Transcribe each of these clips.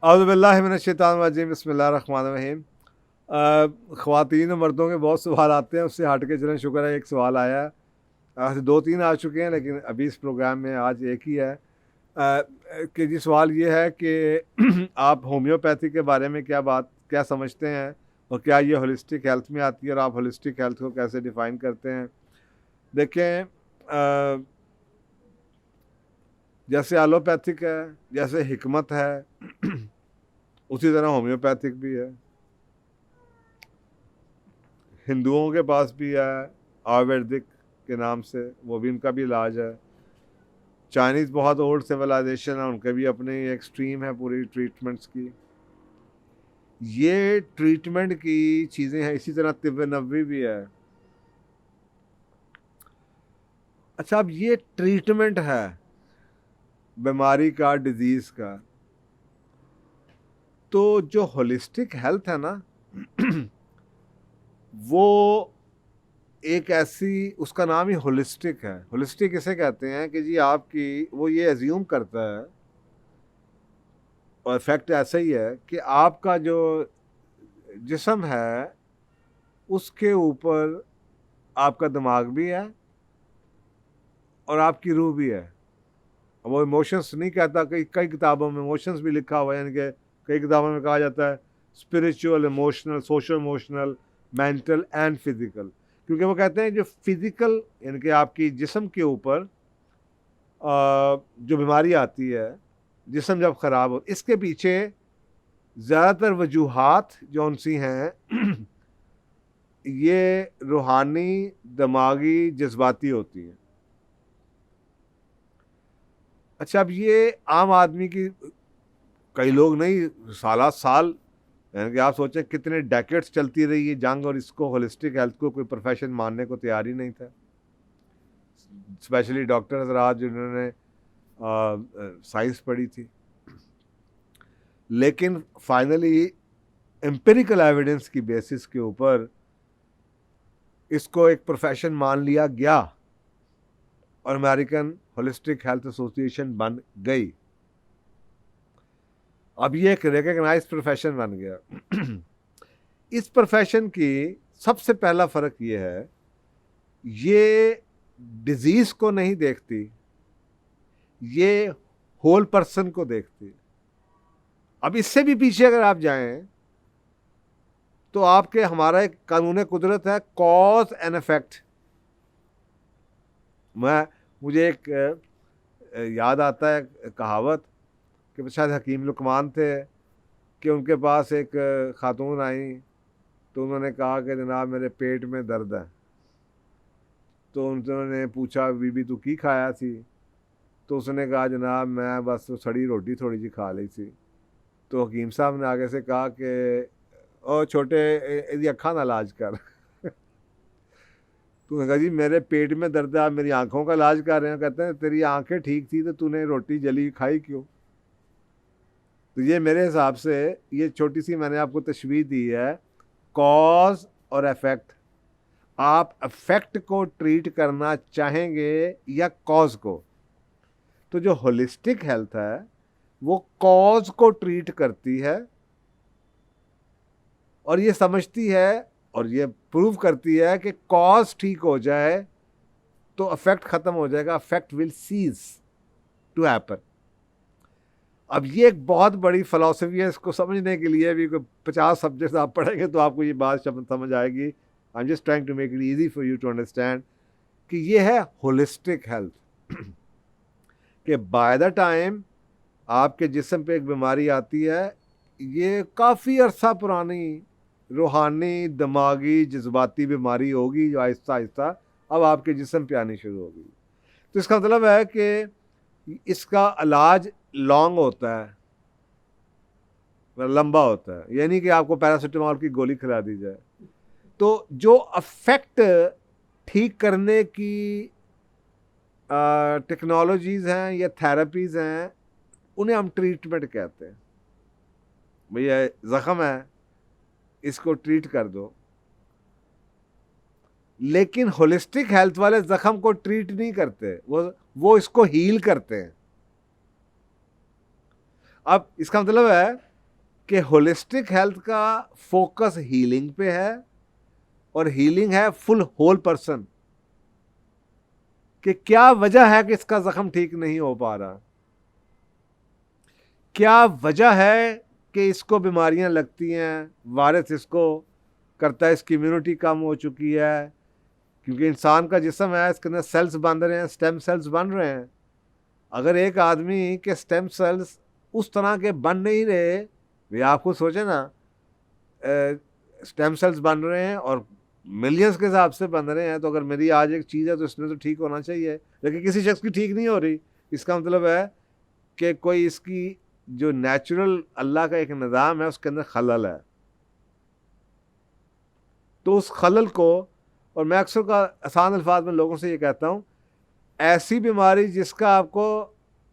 औज़ुबिल्लाहि मिनश्शैतानिर्रजीम बिस्मिल्लाहिर्रहमानिर्रहीम। ख़वातीन और मर्दों के बहुत सवाल आते हैं, उससे हट के चलें, शुक्र है एक सवाल आया है। ऐसे 2-3 आ चुके हैं लेकिन अभी इस प्रोग्राम में आज एक ही है। कि जी सवाल ये है कि आप होम्योपैथी के बारे में क्या समझते हैं और क्या ये होलिस्टिक हेल्थ में आती है और आप होलिस्टिक हेल्थ को कैसे डिफ़ाइन करते हैं? देखें, जैसे एलोपैथिक है, जैसे हिकमत है उसी तरह होम्योपैथिक भी है। हिंदुओं के पास भी है आयुर्वेदिक के नाम से, वो भी उनका भी इलाज है। चाइनीज़ बहुत ओल्ड सिविलाइजेशन है, उनके भी अपने एक स्ट्रीम है पूरी ट्रीटमेंट्स की। ये ट्रीटमेंट की चीज़ें हैं, इसी तरह तिब्ब नबवी भी है। अच्छा, अब ये ट्रीटमेंट है बीमारी का, डिजीज़ का, तो जो होलिस्टिक हेल्थ है ना वो एक ऐसी, उसका नाम ही होलिस्टिक है। होलिस्टिक इसे कहते हैं कि जी आपकी, वो ये एज्यूम करता है और फैक्ट ऐसा ही है कि आपका जो जिस्म है उसके ऊपर आपका दिमाग भी है और आपकी रूह भी है। वो इमोशंस नहीं कहता, कई कई किताबों में इमोशंस भी लिखा हुआ है, यानी कि कई किताबों में कहा जाता है spiritual, emotional, social emotional, mental and physical. क्योंकि वो कहते हैं जो फिजिकल यानी कि आपकी जिस्म के ऊपर जो बीमारी आती है, जिस्म जब ख़राब हो, इसके पीछे ज़्यादातर वजूहात जौन सी हैं ये रूहानी, दिमागी, जज्बाती होती हैं। अच्छा, अब ये आम आदमी की, कई लोग नहीं, साल यानी कि आप सोचें कितने डेकेड्स चलती रही ये जंग और इसको होलिस्टिक हेल्थ को कोई प्रोफेशन मानने को तैयार ही नहीं था। स्पेशली डॉक्टर हज़रात जिन्होंने साइंस पढ़ी थी। लेकिन फाइनली एम्पिरिकल एविडेंस की बेसिस के ऊपर इसको एक प्रोफेशन मान लिया गया और अमेरिकन होलिस्टिक हेल्थ एसोसिएशन बन गई। अब ये एक रिकग्नाइज्ड प्रोफेशन बन गया। इस प्रोफेशन की सबसे पहला फ़र्क ये है, ये डिजीज़ को नहीं देखती, ये होल पर्सन को देखती। अब इससे भी पीछे अगर आप जाएं तो आपके, हमारा एक कानून कुदरत है, कॉज एंड इफेक्ट। मुझे एक याद आता है कहावत कि शायद हकीम लुकमान थे कि उनके पास एक खातून आई तो उन्होंने कहा कि जनाब मेरे पेट में दर्द है। तो उन्होंने पूछा बीबी तू की खाया थी? तो उसने कहा जनाब मैं बस सड़ी रोटी थोड़ी सी खा ली थी। तो हकीम साहब ने आगे से कहा कि ओ छोटे, यदि अखा ना इलाज कर। तूने कहा जी मेरे पेट में दर्द है, आप मेरी आंखों का इलाज कर रहे हैं। कहते हैं तेरी आंखें ठीक थी तो तूने रोटी जली खाई क्यों? तो ये मेरे हिसाब से, ये छोटी सी मैंने आपको तशबीह दी है, कॉज और इफेक्ट। आप इफेक्ट को ट्रीट करना चाहेंगे या कॉज को? तो जो होलिस्टिक हेल्थ है वो कॉज को ट्रीट करती है और ये समझती है और ये प्रूव करती है कि कॉज ठीक हो जाए तो अफेक्ट खत्म हो जाएगा, affect will cease to happen. अब ये एक बहुत बड़ी फिलॉसफी है, इसको समझने के लिए भी 50 सब्जेक्ट्स आप पढ़ेंगे तो आपको ये बात समझ आएगी। I am just trying to make it easy for you to understand कि ये है होलिस्टिक हेल्थ। कि बाय द टाइम आपके जिस्म पे एक बीमारी आती है, ये काफ़ी अरसा पुरानी रूहानी, दिमागी, जज्बाती बीमारी होगी जो आहिस्ता आहिस्ता अब आपके जिस्म पे आनी शुरू होगी। तो इसका मतलब है कि इसका इलाज लॉन्ग होता है, लंबा होता है, यानी कि आपको पैरासीटामोल की गोली खिला दी जाए। तो जो अफेक्ट ठीक करने की टेक्नोलॉजीज़ हैं या थेरेपीज़ हैं, उन्हें हम ट्रीटमेंट कहते हैं। भैया ज़ख़म है, इसको ट्रीट कर दो। लेकिन होलिस्टिक हेल्थ वाले ज़ख़म को ट्रीट नहीं करते, वो इसको हील करते हैं। अब इसका मतलब है कि होलिस्टिक हेल्थ का फोकस हीलिंग पे है, और हीलिंग है फुल होल पर्सन, कि क्या वजह है कि इसका जख्म ठीक नहीं हो पा रहा, क्या वजह है कि इसको बीमारियां लगती हैं, वायरस इसको करता है, इसकी इम्यूनिटी कम हो चुकी है, क्योंकि इंसान का जिस्म है, इसके अंदर सेल्स बन रहे हैं, स्टेम सेल्स बन रहे हैं। अगर एक आदमी के स्टेम सेल्स उस तरह के बन नहीं रहे, वे आप खुद सोचें ना, स्टेम सेल्स बन रहे हैं और मिलियंस के हिसाब से बन रहे हैं, तो अगर मेरी आज एक चीज़ है तो इसमें तो ठीक होना चाहिए, लेकिन किसी शख्स की ठीक नहीं हो रही, इसका मतलब है कि कोई इसकी जो नेचुरल अल्लाह का एक निज़ाम है उसके अंदर खलल है। तो उस खलल को, और मैं अक्सर का आसान अल्फाज में लोगों से ये कहता हूँ, ऐसी बीमारी जिसका आपको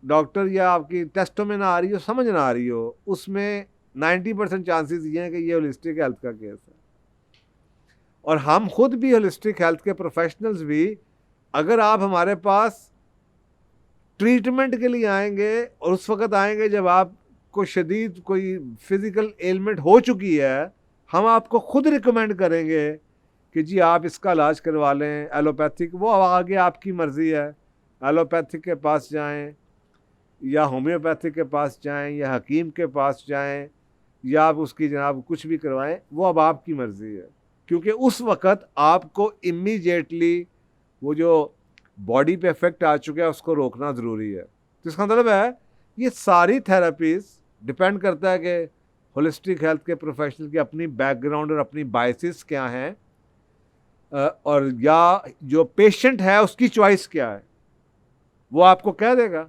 डॉक्टर या आपकी टेस्टों में ना आ रही हो, समझ ना आ रही हो, उसमें 90% चांसेस ये हैं कि ये होलिस्टिक हेल्थ का केस है। और हम खुद भी होलिस्टिक हेल्थ के प्रोफेशनल्स भी, अगर आप हमारे पास ट्रीटमेंट के लिए आएंगे और उस वक्त आएंगे जब आपको शदीद कोई फिज़िकल एलिमेंट हो चुकी है, हम आपको खुद रिकमेंड करेंगे कि जी आप इसका इलाज करवा लें एलोपैथिक, वो आगे आपकी मर्ज़ी है, एलोपैथिक के पास जाएं या होम्योपैथिक के पास जाएं या हकीम के पास जाएं या आप उसकी जनाब कुछ भी करवाएं, वो अब आपकी मर्ज़ी है। क्योंकि उस वक़्त आपको इमीडिएटली वो जो बॉडी पे इफेक्ट आ चुका है उसको रोकना ज़रूरी है। तो इसका मतलब है ये सारी थेरेपीज़ डिपेंड करता है कि होलिस्टिक हेल्थ के प्रोफेशनल की अपनी बैकग्राउंड और अपनी बायसेस क्या हैं, और या जो पेशेंट है उसकी चॉइस क्या है, वो आपको कह देगा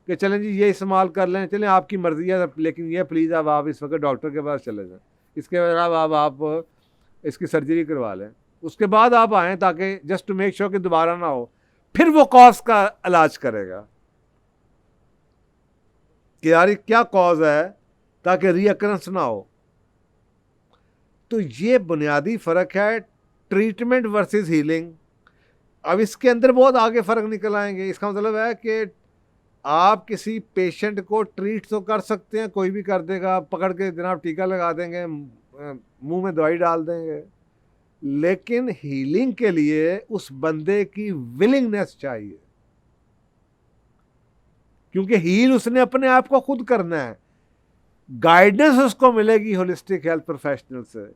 कि चलें जी ये इस्तेमाल कर लें, चलें आपकी मर्ज़ी है, लेकिन ये प्लीज़ अब आप इस वक्त डॉक्टर के पास चले जाएं, इसके अलावा अब आप इसकी सर्जरी करवा लें, उसके बाद आप आएँ, ताकि जस्ट टू मेक श्योर कि दोबारा ना हो। फिर वो कॉज का इलाज करेगा कि यार क्या कॉज है, ताकि रीअकरेंस ना हो। तो ये बुनियादी फ़र्क है ट्रीटमेंट वर्सेस हीलिंग। अब इसके अंदर बहुत आगे फ़र्क निकल आएंगे। इसका मतलब है कि आप किसी पेशेंट को ट्रीट तो कर सकते हैं, कोई भी कर देगा, पकड़ के जनाब टीका लगा देंगे, मुंह में दवाई डाल देंगे, लेकिन हीलिंग के लिए उस बंदे की विलिंगनेस चाहिए, क्योंकि हील उसने अपने आप को खुद करना है। गाइडेंस उसको मिलेगी होलिस्टिक हेल्थ प्रोफेशनल से।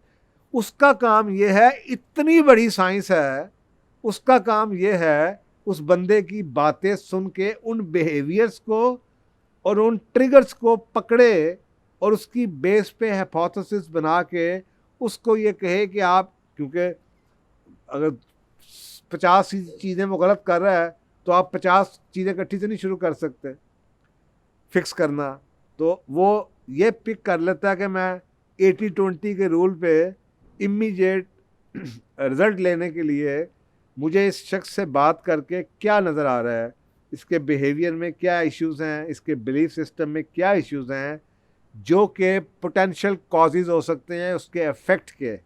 उसका काम यह है, इतनी बड़ी साइंस है, उसका काम यह है उस बंदे की बातें सुन के उन बिहेवियर्स को और उन ट्रिगर्स को पकड़े और उसकी बेस पे हाइपोथेसिस बना के उसको ये कहे कि आप, क्योंकि अगर 50 चीज़ें वो गलत कर रहा है तो आप 50 चीज़ें इकट्ठी से नहीं शुरू कर सकते फिक्स करना। तो वो ये पिक कर लेता है कि मैं 80-20 के रूल पे इमीडिएट रिज़ल्ट लेने के लिए मुझे इस शख्स से बात करके क्या नज़र आ रहा है, इसके बिहेवियर में क्या इश्यूज़ हैं, इसके बिलीफ सिस्टम में क्या इश्यूज़ हैं, जो कि पोटेंशियल कॉजेज़ हो सकते हैं उसके इफ़ेक्ट के,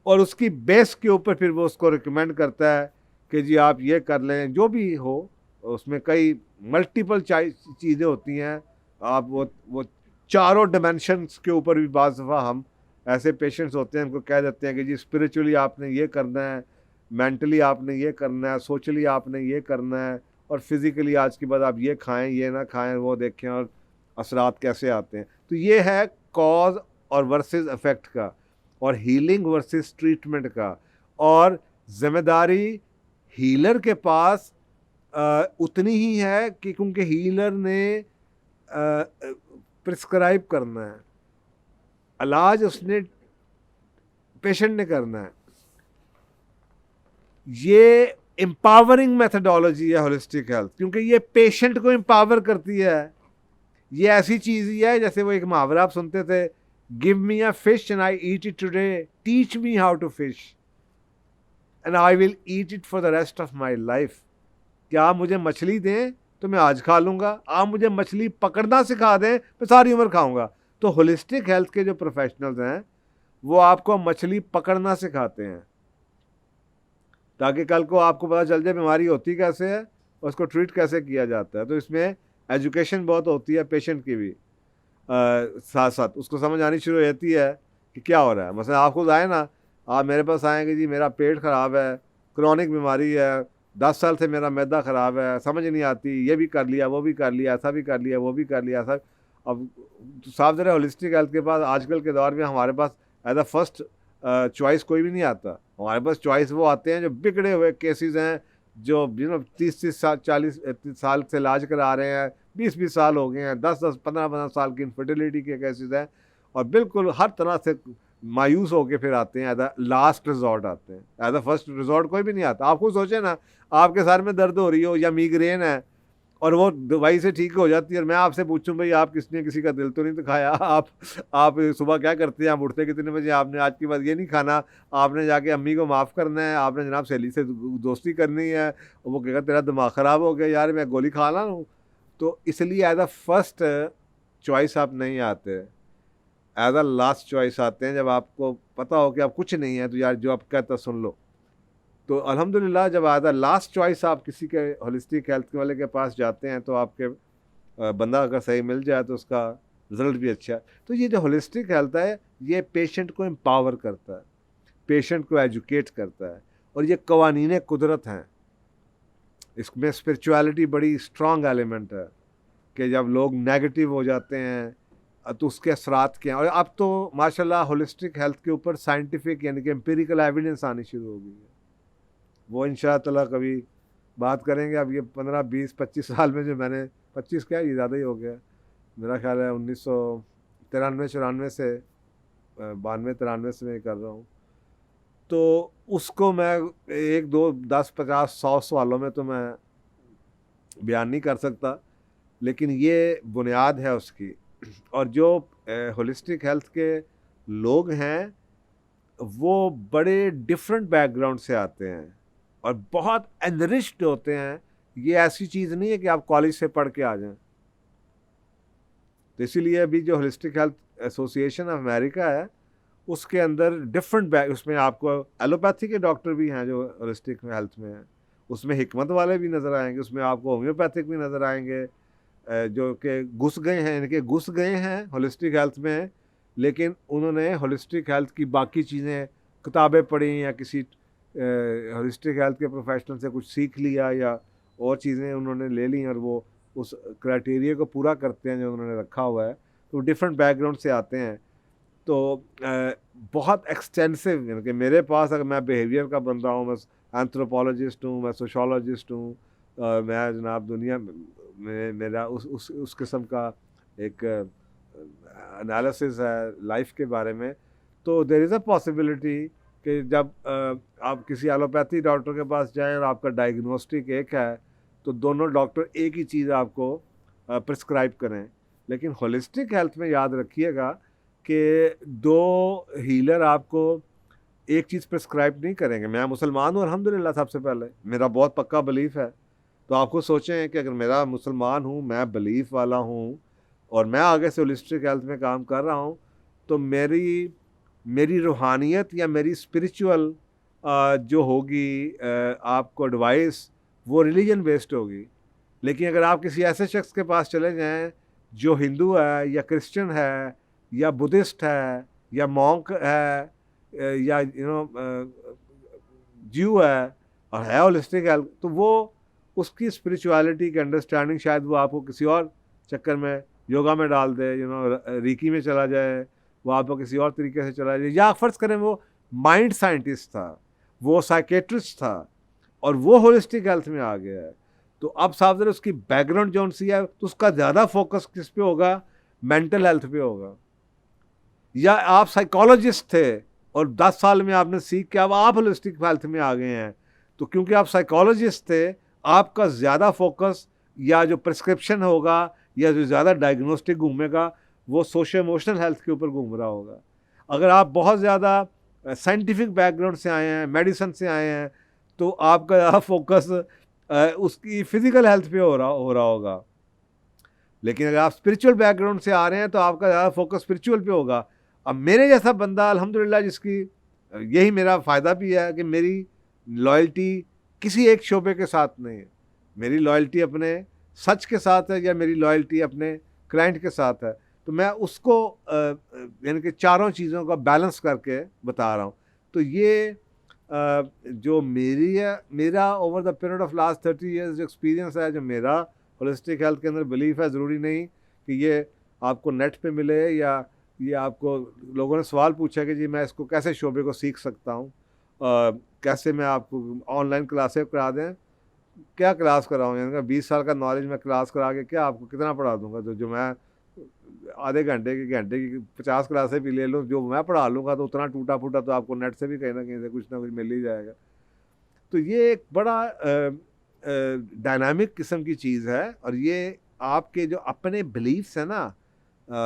और उसकी बेस के ऊपर फिर वो उसको रिकमेंड करता है कि जी आप ये कर लें, जो भी हो। उसमें कई मल्टीपल चीज़ें होती हैं, आप वो चारों डिमेंशंस के ऊपर भी बाज़ दफ़ा हम ऐसे पेशेंट्स होते हैं उनको कह देते हैं कि जी स्पिरिचुअली आपने ये करना है, मेंटली आपने ये करना है, सोशली आपने ये करना है, और फिज़िकली आज के बाद आप ये खाएं ये ना खाएं, वो देखें और असरात कैसे आते हैं। तो ये है कॉज और वर्सेस इफ़ेक्ट का, और हीलिंग वर्सेस ट्रीटमेंट का। और ज़िम्मेदारी हीलर के पास उतनी ही है कि क्योंकि हीलर ने प्रिस्क्राइब करना है, इलाज उसने पेशेंट ने करना है। ये एम्पावरिंग मेथडोलॉजी है होलिस्टिक हेल्थ, क्योंकि ये पेशेंट को एम्पावर करती है। ये ऐसी चीज़ ही है जैसे वो एक मुहावरा आप सुनते थे, give me a fish and I eat it today, teach me how to fish and I will eat it for the rest of my life. क्या आप मुझे मछली दें तो मैं आज खा लूँगा, आप मुझे मछली पकड़ना सिखा दें मैं सारी उम्र खाऊंगा। तो होलिस्टिक हेल्थ के जो प्रोफेशनल्स हैं वो आपको मछली पकड़ना सिखाते हैं, ताकि कल को आपको पता चल जाए बीमारी होती कैसे है और उसको ट्रीट कैसे किया जाता है। तो इसमें एजुकेशन बहुत होती है पेशेंट की भी। साथ साथ उसको समझ आनी शुरू हो जाती है कि क्या हो रहा है। मसलन आप खुद आए ना, आप मेरे पास आएंगे जी मेरा पेट ख़राब है, क्रॉनिक बीमारी है, 10 साल से मेरा मैदा ख़राब है, समझ नहीं आती, ये भी कर लिया वो भी कर लिया, ऐसा भी कर लिया वो भी कर लिया ऐसा। अब साफ ज़रा होलिस्टिक हेल्थ के पास आजकल के दौर में हमारे पास एज अ फर्स्ट चॉइस कोई भी नहीं आता। हमारे पास चॉइस वो आते हैं जो बिगड़े हुए केसेस हैं, जो 30-40 साल से इलाज करा रहे हैं, 20-20 साल हो गए हैं, 10-10 15-15 साल की इनफर्टिलिटी के केसेस हैं, और बिल्कुल हर तरह से मायूस होके फिर आते हैं, एज अ लास्ट रिजॉर्ट आते हैं, एज अ फर्स्ट रिजॉर्ट कोई भी नहीं आता। आप खुद सोचें ना, आपके सर में दर्द हो रही हो या मीग्रेन है और वो दवाई से ठीक हो जाती है, और मैं आपसे पूछूं भाई आप किसने किसी का दिल तो नहीं दिखाया, आप सुबह क्या करते हैं, आप उठते कितने बजे, आपने आज के बाद ये नहीं खाना, आपने जाके अम्मी को माफ़ करना है, आपने जनाब सहेली से दोस्ती करनी है, और वो कहेगा तेरा दिमाग ख़राब हो गया यार मैं गोली खा ला हूँ। तो इसलिए एज अ फर्स्ट चॉइस आप नहीं आते, एज अ लास्ट चॉइस आते हैं। जब आपको पता हो कि आप कुछ नहीं है तो यार जो आप कहता सुन लो। तो अल्हम्दुलिल्लाह जब एज अ लास्ट चॉइस आप किसी के होलिस्टिक हेल्थ वाले के पास जाते हैं तो आपके बंदा अगर सही मिल जाए तो उसका रिज़ल्ट भी अच्छा है। तो ये जो होलिस्टिक हेल्थ है ये पेशेंट को एम्पावर करता है, पेशेंट को एजुकेट करता है, और ये कवानीन कुदरत हैं। इसमें स्पिरिचुअलिटी बड़ी स्ट्रॉन्ग एलिमेंट है कि जब लोग नेगेटिव हो जाते हैं तो उसके असरात क्या हैं। और अब तो माशाल्लाह होलिस्टिक हेल्थ के ऊपर साइंटिफिक यानी कि एम्पिरिकल एविडेंस आनी शुरू हो गई है। वो इंशाअल्लाह कभी बात करेंगे। अब ये 15-20-25 साल में जो मैंने 25 क्या ये ज़्यादा ही हो गया, मेरा ख्याल है 1993-94 से 92-93 से मैं कर रहा हूँ। तो उसको मैं 1-2-10-50-100 सवालों में तो मैं बयान नहीं कर सकता, लेकिन ये बुनियाद है उसकी। और जो होलिस्टिक हेल्थ के लोग हैं वो बड़े डिफरेंट बैकग्राउंड से आते हैं और बहुत एनरिच्ड होते हैं। ये ऐसी चीज़ नहीं है कि आप कॉलेज से पढ़ के आ जाएं। तो इसीलिए अभी जो holistic health association of America है उसके अंदर डिफरेंट बैक, उसमें आपको एलोपैथी के डॉक्टर भी हैं जो होलिस्टिक हेल्थ में हैं, उसमें हिकमत वाले भी नज़र आएंगे, उसमें आपको होम्योपैथिक भी नज़र आएंगे, जो कि घुस गए हैं, इनके घुस गए हैं होलिस्टिक हेल्थ में, लेकिन उन्होंने होलिस्टिक हेल्थ की बाकी चीज़ें किताबें पढ़ी या किसी होलिस्टिक हेल्थ के प्रोफेशनल से कुछ सीख लिया या और चीज़ें उन्होंने ले ली और वो उस क्राइटेरिया को पूरा करते हैं जो उन्होंने रखा हुआ है। तो डिफरेंट बैकग्राउंड से आते हैं। तो बहुत एक्सटेंसिव, यानी कि मेरे पास अगर मैं बिहेवियर का बंदा हूँ, मैं एंथ्रोपोलॉजिस्ट हूँ, मैं सोशोलॉजिस्ट हूँ, मैं जनाब दुनिया में मेरा उस किस्म का एक एनालिसिस है लाइफ के बारे में। तो देयर इज़ अ पॉसिबिलिटी कि जब आप किसी एलोपैथी डॉक्टर के पास जाएं और आपका डायग्नोस्टिक एक है तो दोनों डॉक्टर एक ही चीज़ आपको प्रिस्क्राइब करें। लेकिन होलिस्टिक हेल्थ में याद रखिएगा कि दो हीलर आपको एक चीज़ प्रिस्क्राइब नहीं करेंगे। मैं मुसलमान हूँ अल्हम्दुलिल्लाह, सबसे पहले मेरा बहुत पक्का बिलीफ है। तो आपको सोचें कि अगर मेरा मुसलमान हूँ, मैं बिलीफ वाला हूँ और मैं आगे से होलिस्टिक हेल्थ में काम कर रहा हूँ, तो मेरी रूहानियत या मेरी स्पिरिचुअल जो होगी आपको एडवाइस वो रिलीजन बेस्ड होगी। लेकिन अगर आप किसी ऐसे शख्स के पास चले जाएं जो हिंदू है या क्रिश्चियन है या बुद्धिस्ट है या मॉन्क है या ज्यू है और है होलिस्टिक हेल्थ, तो वो उसकी स्पिरिचुअलिटी की अंडरस्टैंडिंग शायद वो आपको किसी और चक्कर में योगा में डाल दे, रीकी में चला जाए, वो आपको किसी और तरीके से चला जाए। या फ़र्ज़ करें वो माइंड साइंटिस्ट था, वो साइकेट्रिस्ट था और वो होलिस्टिक हेल्थ में आ गया है। तो अब साफ उसकी बैकग्राउंड जो सी है तो उसका ज़्यादा फोकस किस पे होगा, मेंटल हेल्थ पे होगा। या आप साइकोलॉजिस्ट थे और 10 साल में आपने सीख के अब आप होलिस्टिक हेल्थ में आ गए हैं, तो क्योंकि आप साइकोलॉजिस्ट थे आपका ज़्यादा फोकस या जो प्रिस्क्रिप्शन होगा या जो ज़्यादा डायग्नोस्टिक घूमेगा वो सोशो इमोशनल हेल्थ के ऊपर घूम रहा होगा। अगर आप बहुत ज़्यादा साइंटिफिक बैकग्राउंड से आए हैं, मेडिसिन से आए हैं, तो आपका ज़्यादा फोकस उसकी फ़िज़िकल हेल्थ पे हो रहा होगा। लेकिन अगर आप स्पिरिचुअल बैकग्राउंड से आ रहे हैं तो आपका ज़्यादा फोकस स्पिरिचुअल पे होगा। अब मेरे जैसा बंदा अल्हम्दुलिल्लाह जिसकी यही मेरा फ़ायदा भी है कि मेरी लॉयल्टी किसी एक शोबे के साथ नहीं है, मेरी लॉयल्टी अपने सच के साथ है या मेरी लॉयल्टी अपने क्लाइंट के साथ है। तो मैं उसको यानी कि चारों चीज़ों का बैलेंस करके बता रहा हूँ। तो ये जो मेरा over the period of last 30 years जो एक्सपीरियंस है, जो मेरा होलिस्टिक हेल्थ के अंदर बिलीफ है, ज़रूरी नहीं कि ये आपको नेट पे मिले या ये आपको लोगों ने सवाल पूछा कि जी मैं इसको कैसे शोबे को सीख सकता हूँ, कैसे मैं आपको ऑनलाइन क्लासें करा दें, क्या क्लास कराऊँ, यानी कि 20 साल का नॉलेज मैं क्लास करा के क्या आपको कितना पढ़ा दूंगा। जो मैं आधे घंटे की 50 क्लासें भी ले लूँ, जो मैं पढ़ा लूँगा तो उतना टूटा फूटा तो आपको नेट से भी कहीं ना कहीं से कुछ ना कुछ मिल ही जाएगा। तो ये एक बड़ा डायनामिक किस्म की चीज़ है, और ये आपके जो अपने बिलीफ्स हैं ना,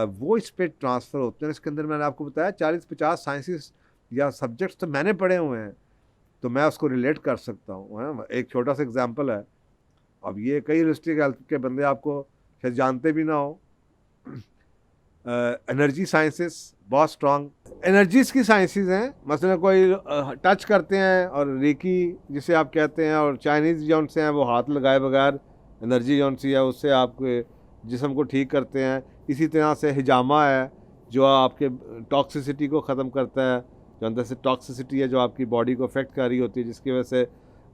वो इस पर ट्रांसफ़र होते हैं। इसके अंदर मैंने आपको बताया 40-50 साइंसेस या सब्जेक्ट्स तो मैंने पढ़े हुए हैं, तो मैं उसको रिलेट कर सकता हूँ, है ना। एक छोटा सा एग्जांपल है, अब ये कई होलिस्टिक हेल्थ के बंदे आपको शायद जानते भी ना हो। एनर्जी साइंसेस बहुत स्ट्रांग एनर्जीज की साइंसेस हैं, मसलन कोई टच करते हैं और रेकी जिसे आप कहते हैं, और चाइनीज़ जौन से हैं वो हाथ लगाए बगैर एनर्जी जौन सी है उससे आपके जिस्म को ठीक करते हैं। इसी तरह से हिजामा है जो आपके टॉक्सिसिटी को ख़त्म करता है, जो अंदर से टॉक्सिसिटी है जो आपकी बॉडी को अफेक्ट कर रही होती है, जिसकी वजह से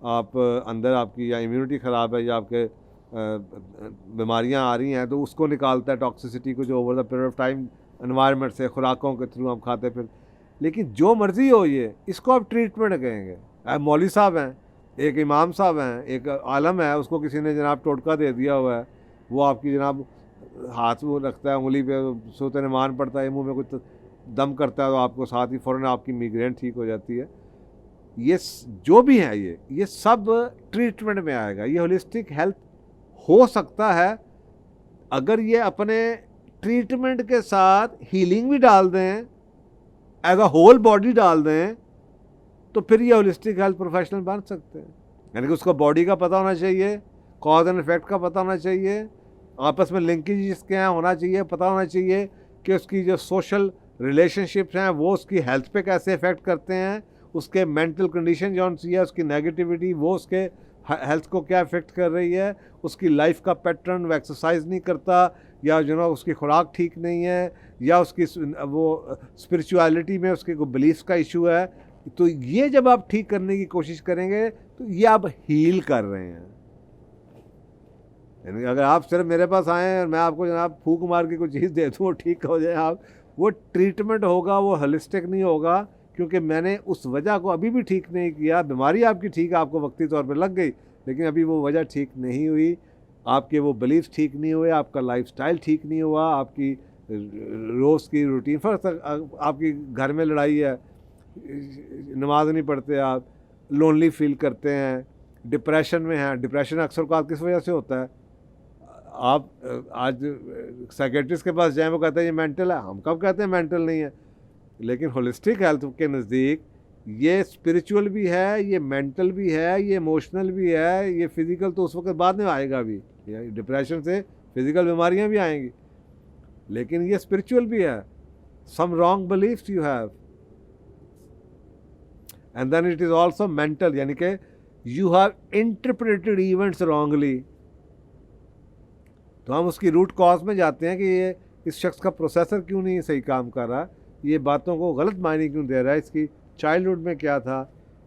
आप अंदर आपकी या इम्यूनिटी ख़राब है या आपके बीमारियां आ रही हैं, तो उसको निकालता है टॉक्सिसिटी को, जो over the period of time environment से खुराकों के थ्रू हम खाते फिर। लेकिन जो मर्ज़ी हो ये, इसको आप ट्रीटमेंट कहेंगे। अब मौलवी साहब हैं, एक इमाम साहब हैं, एक आलम है, उसको किसी ने जनाब टोटका दे दिया हुआ है, वो आपकी जनाब हाथ वो रखता है उंगली पे, सोते नमान पड़ता है, मुंह में कुछ दम करता है तो आपको साथ ही फ़ौरन आपकी मिग्रेन ठीक हो जाती है। ये जो भी है ये सब ट्रीटमेंट में आएगा। ये होलिस्टिक हेल्थ हो सकता है अगर ये अपने ट्रीटमेंट के साथ हीलिंग भी डाल दें, एज अ होल बॉडी डाल दें, तो फिर ये होलिस्टिक हेल्थ प्रोफेशनल बन सकते हैं। यानी कि उसको बॉडी का पता होना चाहिए, कॉज एंड इफेक्ट का पता होना चाहिए, आपस में लिंकेज जिसके यहाँ होना चाहिए, पता होना चाहिए कि उसकी जो सोशल रिलेशनशिप्स हैं वो उसकी हेल्थ पे कैसे इफ़ेक्ट करते हैं, उसके मेंटल कंडीशन जो सी है, उसकी नेगेटिविटी वो उसके हेल्थ को क्या इफ़ेक्ट कर रही है, उसकी लाइफ का पैटर्न, वो एक्सरसाइज नहीं करता, या जो ना उसकी खुराक ठीक नहीं है, या उसकी वो स्पिरिचुअलिटी में उसके कोई बिलीफ का इशू है। तो ये जब आप ठीक करने की कोशिश करेंगे तो ये आप हील कर रहे हैं। यानी अगर आप सिर्फ मेरे पास आएँ और मैं आपको जनाब फूंक मार के कोई चीज़ दे दूँ वो ठीक हो जाए, आप वो ट्रीटमेंट होगा, वो होलिस्टिक नहीं होगा, क्योंकि मैंने उस वजह को अभी भी ठीक नहीं किया। बीमारी आपकी ठीक, आपको वक्ती तौर पर लग गई, लेकिन अभी वो वजह ठीक नहीं हुई, आपके वो बिलीफ ठीक नहीं हुए, आपका लाइफस्टाइल ठीक नहीं हुआ, आपकी रोज़ की रूटीन। फर्क आपकी घर में लड़ाई है, नमाज नहीं पढ़ते, आप लोनली फील करते हैं, डिप्रेशन में हैं। डिप्रेशन अक्सर का किस वजह से होता है? आप आज साइकेट्रिस्ट के पास जाएं, वो कहते हैं ये मेंटल है। हम कब कहते हैं मेंटल नहीं है? लेकिन होलिस्टिक हेल्थ के नज़दीक ये स्पिरिचुअल भी है, ये मेंटल भी है, ये इमोशनल भी है, ये फिज़िकल तो उस वक्त बाद में आएगा भी। डिप्रेशन से फिज़िकल बीमारियां भी आएंगी, लेकिन ये स्पिरिचुअल भी है। Some wrong beliefs you have, and then it is also mental, यानी कि you have interpreted events wrongly. तो हम उसकी रूट कॉज में जाते हैं कि ये इस शख्स का प्रोसेसर क्यों नहीं सही काम कर रहा, ये बातों को गलत मायने क्यों दे रहा है, इसकी चाइल्डहुड में क्या था,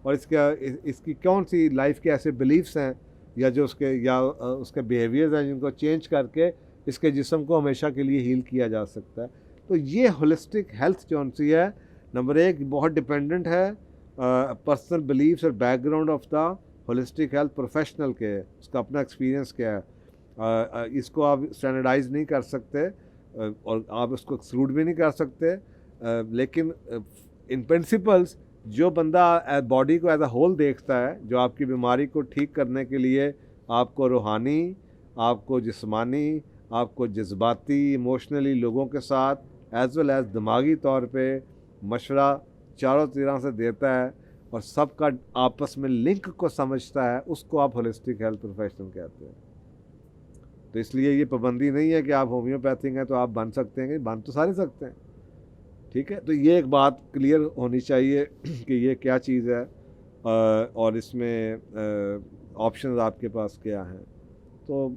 और इसकी कौन सी लाइफ के ऐसे बिलीफ्स हैं या जो उसके बिहेवियर्स हैं जिनको चेंज करके इसके जिस्म को हमेशा के लिए हील किया जा सकता है। तो ये होलिस्टिक हेल्थ जो सी है, नंबर एक बहुत डिपेंडेंट है पर्सनल बिलीफ्स और background of the holistic health professional के, उसका अपना एक्सपीरियंस क्या है। इसको आप स्टैंडर्डाइज नहीं कर सकते और आप उसको एक्सक्लूड भी नहीं कर सकते, लेकिन इन प्रिंसिपल्स जो बंदा बॉडी को एज अ होल देखता है, जो आपकी बीमारी को ठीक करने के लिए आपको रूहानी, आपको जिस्मानी, आपको जज्बाती, इमोशनली लोगों के साथ एज वेल एज दिमागी तौर पे मशवरा चारों तरह से देता है और सबका आपस में लिंक को समझता है, उसको आप होलिस्टिक हेल्थ प्रोफेशनल कहते हैं। तो इसलिए ये पाबंदी नहीं है कि आप होम्योपैथिक हैं तो आप बन सकते हैं, बन तो सारे सकते हैं, ठीक है। तो ये एक बात क्लियर होनी चाहिए कि ये क्या चीज़ है और इसमें ऑप्शंस आपके पास क्या हैं। तो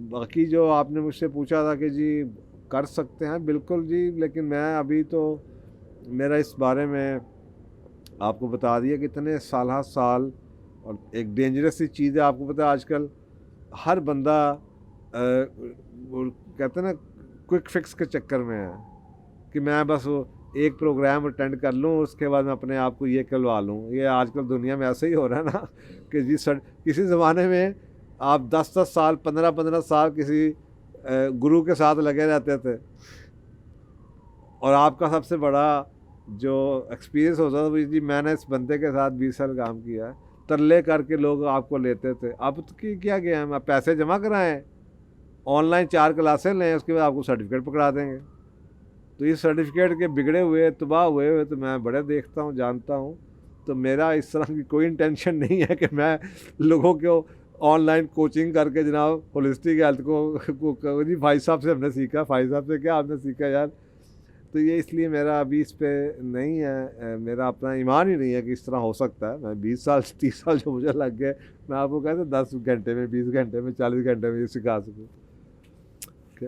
बाकी जो आपने मुझसे पूछा था कि जी कर सकते हैं बिल्कुल जी, लेकिन मैं अभी तो मेरा इस बारे में आपको बता दिया कि इतने साल और एक डेंजरस सी चीज़ है। आपको पता है आजकल हर बंदा वो कहते हैं ना क्विक फिक्स के चक्कर में है कि मैं बस वो एक प्रोग्राम अटेंड कर लूँ उसके बाद मैं अपने आप को ये करवा लूँ। ये आजकल दुनिया में ऐसे ही हो रहा है ना कि जी सर, किसी ज़माने में आप 10-10 साल 15-15 साल किसी गुरु के साथ लगे रहते थे और आपका सबसे बड़ा जो एक्सपीरियंस होता था वो जी मैंने इस बंदे के साथ 20 साल काम किया है, तरले करके लोग आपको लेते थे। अब तो क्या गया है, आप पैसे जमा कराएं, ऑनलाइन 4 क्लासें लें, उसके बाद आपको सर्टिफिकेट पकड़ा देंगे। तो इस सर्टिफिकेट के बिगड़े हुए तबाह हुए तो मैं बड़े देखता हूँ, जानता हूँ। तो मेरा इस तरह की कोई इंटेंशन नहीं है कि मैं लोगों को ऑनलाइन कोचिंग करके जनाब होलिस्टिक हेल्थ को जी भाई साहब से हमने सीखा, भाई साहब से क्या आपने सीखा यार। तो ये इसलिए मेरा अभी इस पे नहीं है, मेरा अपना ईमान ही नहीं है कि इस तरह हो सकता है। मैं 20 साल 30 साल जो मुझे लग गए, मैं आपको कहता 10 घंटे में 20 घंटे में 40 घंटे में ये सिखा सकूँ। ओके।